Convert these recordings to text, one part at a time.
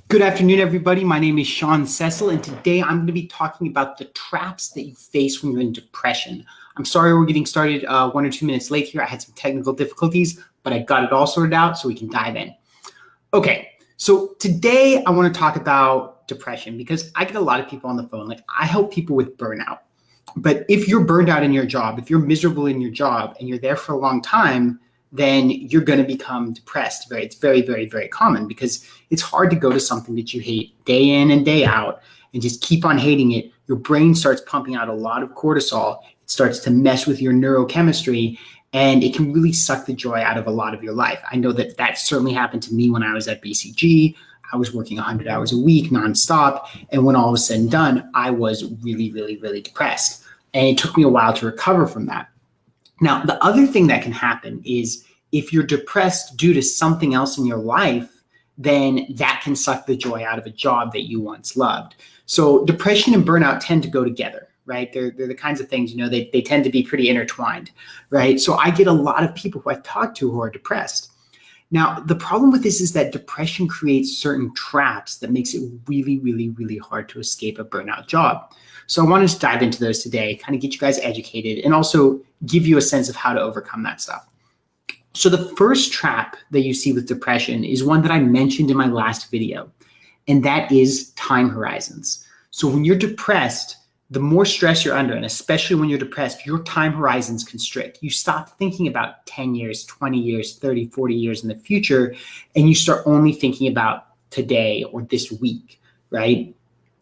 Good afternoon, everybody. My name is Sean Cecil, and today I'm going to be talking about the traps that you face when you're in depression. I'm sorry we're getting started 1 or 2 minutes late here. I had some technical difficulties, but I got it all sorted out so we can dive in. Okay, so today I want to talk about depression because I get a lot of people on the phone. Like, I help people with burnout. But if you're burned out in your job, if you're miserable in your job and you're there for a long time, then you're going to become depressed. It's very, very, very common because it's hard to go to something that you hate day in and day out and just keep on hating it. Your brain starts pumping out a lot of cortisol. It starts to mess with your neurochemistry, and it can really suck the joy out of a lot of your life. I know that certainly happened to me when I was at BCG. I was working 100 hours a week nonstop. And when all was said and done, I was really, really, really depressed. And it took me a while to recover from that. Now, the other thing that can happen is if you're depressed due to something else in your life, then that can suck the joy out of a job that you once loved. So depression and burnout tend to go together, right? They're the kinds of things, they tend to be pretty intertwined, right? So I get a lot of people who I've talked to who are depressed. Now, the problem with this is that depression creates certain traps that makes it really, really, really hard to escape a burnout job. So I wanted to dive into those today, kind of get you guys educated and also give you a sense of how to overcome that stuff. So the first trap that you see with depression is one that I mentioned in my last video, and that is time horizons. So when you're depressed, the more stress you're under, and especially when you're depressed, your time horizons constrict. You stop thinking about 10 years, 20 years, 30, 40 years in the future, and you start only thinking about today or this week, right?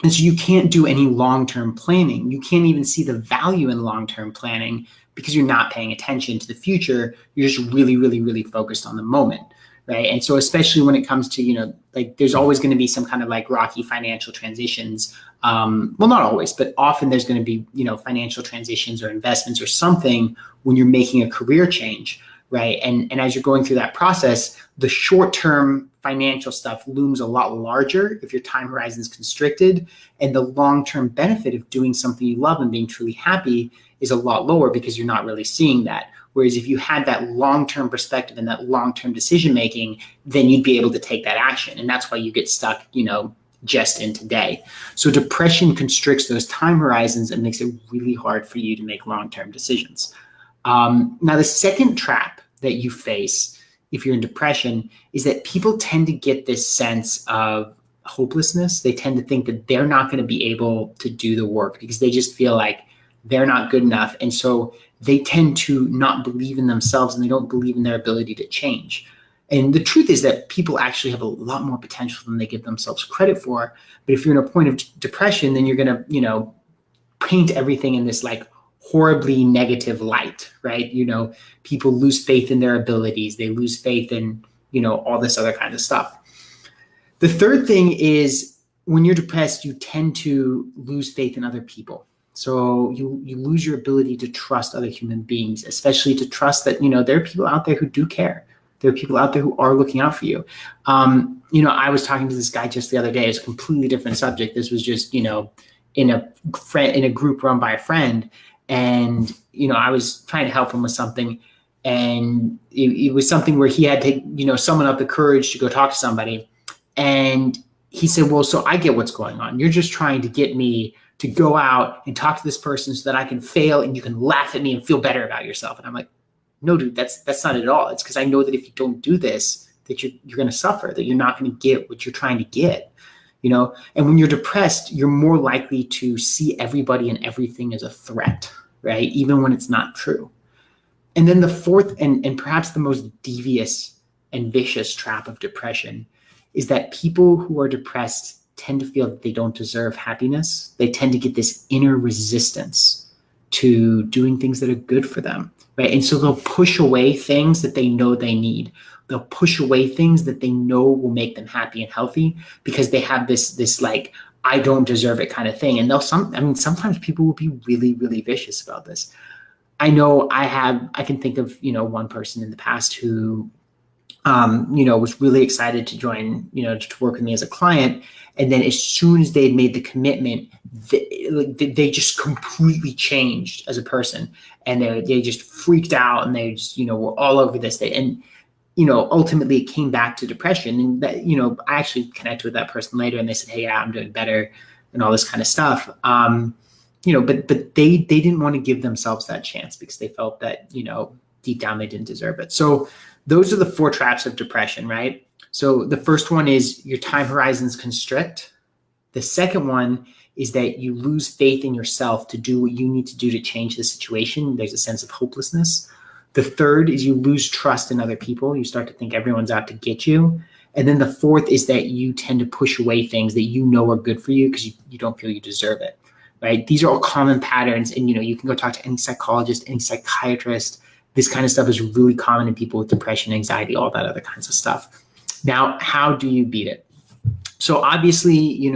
And so you can't do any long-term planning. You can't even see the value in long-term planning because you're not paying attention to the future. You're just really, really, really focused on the moment, right? And so especially when it comes to, there's always going to be some kind of like rocky financial transitions. Well, not always, but often there's going to be, financial transitions or investments or something when you're making a career change, right? And as you're going through that process, the short-term financial stuff looms a lot larger if your time horizon is constricted, and the long-term benefit of doing something you love and being truly happy is a lot lower because you're not really seeing that. Whereas if you had that long-term perspective and that long-term decision-making, then you'd be able to take that action. And that's why you get stuck, just in today. So depression constricts those time horizons and makes it really hard for you to make long-term decisions. Now, the second trap that you face if you're in depression is that people tend to get this sense of hopelessness. They tend to think that they're not going to be able to do the work because they just feel like they're not good enough. And so they tend to not believe in themselves and they don't believe in their ability to change. And the truth is that people actually have a lot more potential than they give themselves credit for. But if you're in a point of depression, then you're going to, paint everything in this like horribly negative light, right? People lose faith in their abilities. They lose faith in, all this other kind of stuff. The third thing is when you're depressed, you tend to lose faith in other people. So you lose your ability to trust other human beings, especially to trust that, there are people out there who do care. There are people out there who are looking out for you. I was talking to this guy just the other day. It's a completely different subject. This was just, in a group run by a friend. And, I was trying to help him with something. And it was something where he had to, summon up the courage to go talk to somebody. And he said, well, so I get what's going on. You're just trying to get me to go out and talk to this person so that I can fail and you can laugh at me and feel better about yourself. And I'm like, no, dude, that's not it at all. It's because I know that if you don't do this, that you're going to suffer, that you're not going to get what you're trying to get, And when you're depressed, you're more likely to see everybody and everything as a threat, right? Even when it's not true. And then the fourth and perhaps the most devious and vicious trap of depression is that people who are depressed tend to feel that they don't deserve happiness. They tend to get this inner resistance to doing things that are good for them, right? And so they'll push away things that they know they need. They'll push away things that they know will make them happy and healthy because they have this like, I don't deserve it kind of thing. And sometimes people will be really, really vicious about this. I know I can think of, one person in the past who, was really excited to join, to work with me as a client. And then as soon as they had made the commitment, they just completely changed as a person. And they just freaked out and they just, were all over this. And ultimately it came back to depression. And that, I actually connected with that person later and they said, hey, yeah, I'm doing better and all this kind of stuff. But they didn't want to give themselves that chance because they felt that, deep down they didn't deserve it. So those are the 4 traps of depression, right? So the first one is your time horizons constrict. The second one is that you lose faith in yourself to do what you need to do to change the situation. There's a sense of hopelessness. The third is you lose trust in other people. You start to think everyone's out to get you. And then the fourth is that you tend to push away things that you know are good for you because you don't feel you deserve it, right? These are all common patterns. And, you can go talk to any psychologist, any psychiatrist. This kind of stuff is really common in people with depression, anxiety, all that other kinds of stuff. Now, how do you beat it? So obviously,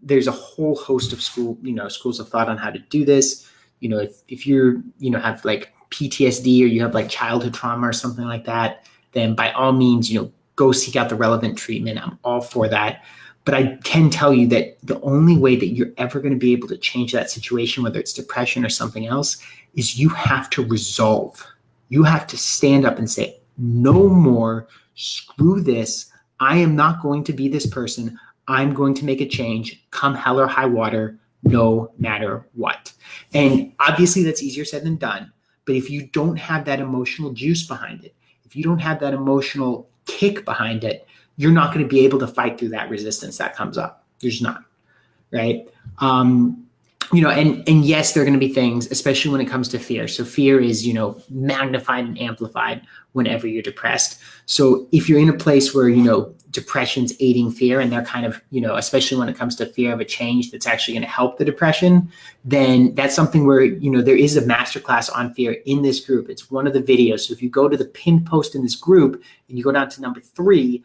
there's a whole host of schools of thought on how to do this. If you're, have like PTSD or you have like childhood trauma or something like that, then by all means, go seek out the relevant treatment. I'm all for that. But I can tell you that the only way that you're ever going to be able to change that situation, whether it's depression or something else, is you have to resolve. You have to stand up and say, no more, screw this. I am not going to be this person. I'm going to make a change, come hell or high water, no matter what. And obviously that's easier said than done. But if you don't have that emotional juice behind it, if you don't have that emotional kick behind it, you're not going to be able to fight through that resistance that comes up. You're just not, right? And yes, there are going to be things, especially when it comes to fear. So fear is, magnified and amplified whenever you're depressed. So if you're in a place where, depression's aiding fear and they're kind of, especially when it comes to fear of a change that's actually going to help the depression, then that's something where, there is a masterclass on fear in this group. It's one of the videos. So if you go to the pinned post in this group and you go down to number 3,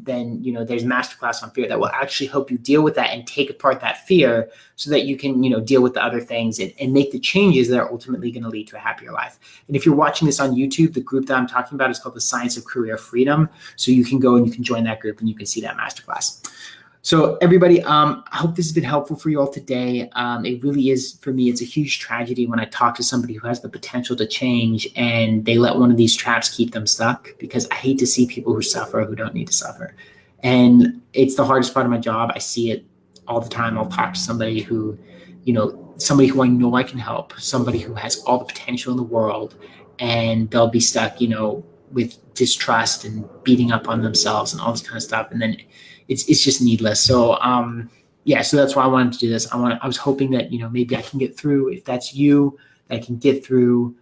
then there's masterclass on fear that will actually help you deal with that and take apart that fear so that you can deal with the other things and make the changes that are ultimately going to lead to a happier life. And if you're watching this on YouTube, the group that I'm talking about is called the Science of Career Freedom. So you can go and you can join that group and you can see that masterclass. So everybody, I hope this has been helpful for you all today. It really is, for me, it's a huge tragedy when I talk to somebody who has the potential to change and they let one of these traps keep them stuck, because I hate to see people who suffer who don't need to suffer. And it's the hardest part of my job. I see it all the time. I'll talk to somebody who, somebody who I know I can help, somebody who has all the potential in the world, and they'll be stuck, with distrust and beating up on themselves and all this kind of stuff. And then it's just needless. So, so that's why I wanted to do this. I was hoping that, maybe I can get through, if that's you, that I can get through,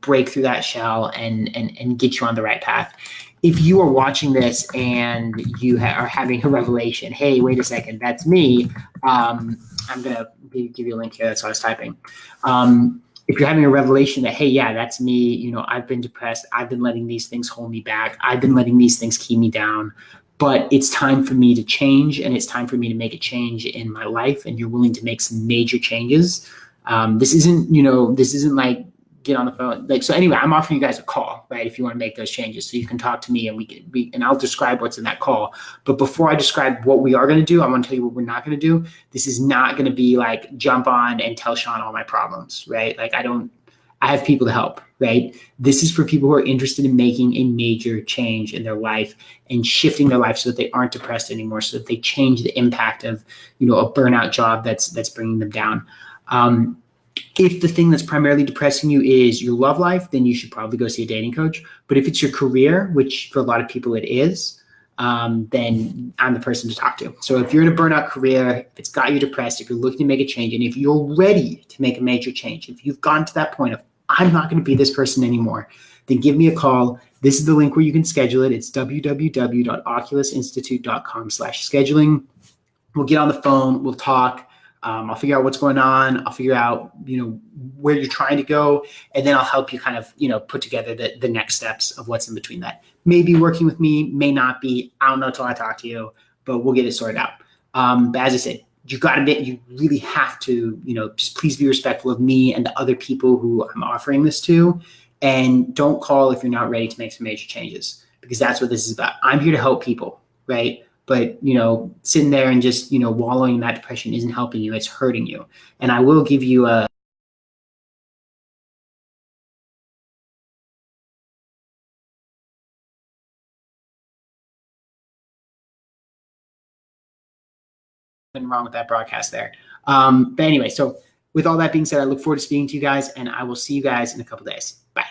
break through that shell and get you on the right path. If you are watching this and you are having a revelation, hey, wait a second, that's me. I'm going to give you a link here. That's what I was typing. If you're having a revelation that, hey, yeah, that's me, I've been depressed. I've been letting these things hold me back. I've been letting these things keep me down. But it's time for me to change, and it's time for me to make a change in my life, and you're willing to make some major changes. This isn't like get on the phone. So anyway, I'm offering you guys a call, right? If you want to make those changes, so you can talk to me and I'll describe what's in that call. But before I describe what we are going to do, I want to tell you what we're not going to do. This is not going to be like jump on and tell Sean all my problems, right? Like I have people to help, right? This is for people who are interested in making a major change in their life and shifting their life so that they aren't depressed anymore, so that they change the impact of, a burnout job that's bringing them down. If the thing that's primarily depressing you is your love life, then you should probably go see a dating coach. But if it's your career, which for a lot of people it is, then I'm the person to talk to. So if you're in a burnout career, if it's got you depressed, if you're looking to make a change, and if you're ready to make a major change, if you've gotten to that point of, I'm not going to be this person anymore, then give me a call. This is the link where you can schedule it. It's www.oculusinstitute.com/scheduling. We'll get on the phone. We'll talk. I'll figure out what's going on. I'll figure out, where you're trying to go. And then I'll help you kind of, put together the next steps of what's in between that. Maybe working with me, may not be. I don't know until I talk to you, but we'll get it sorted out. But as I said, you really have to, just please be respectful of me and the other people who I'm offering this to. And don't call if you're not ready to make some major changes, because that's what this is about. I'm here to help people, right? But, sitting there and just, wallowing in that depression isn't helping you. It's hurting you. And I will give you a Nothing wrong with that broadcast there. But anyway, so with all that being said, I look forward to speaking to you guys, and I will see you guys in a couple days. Bye.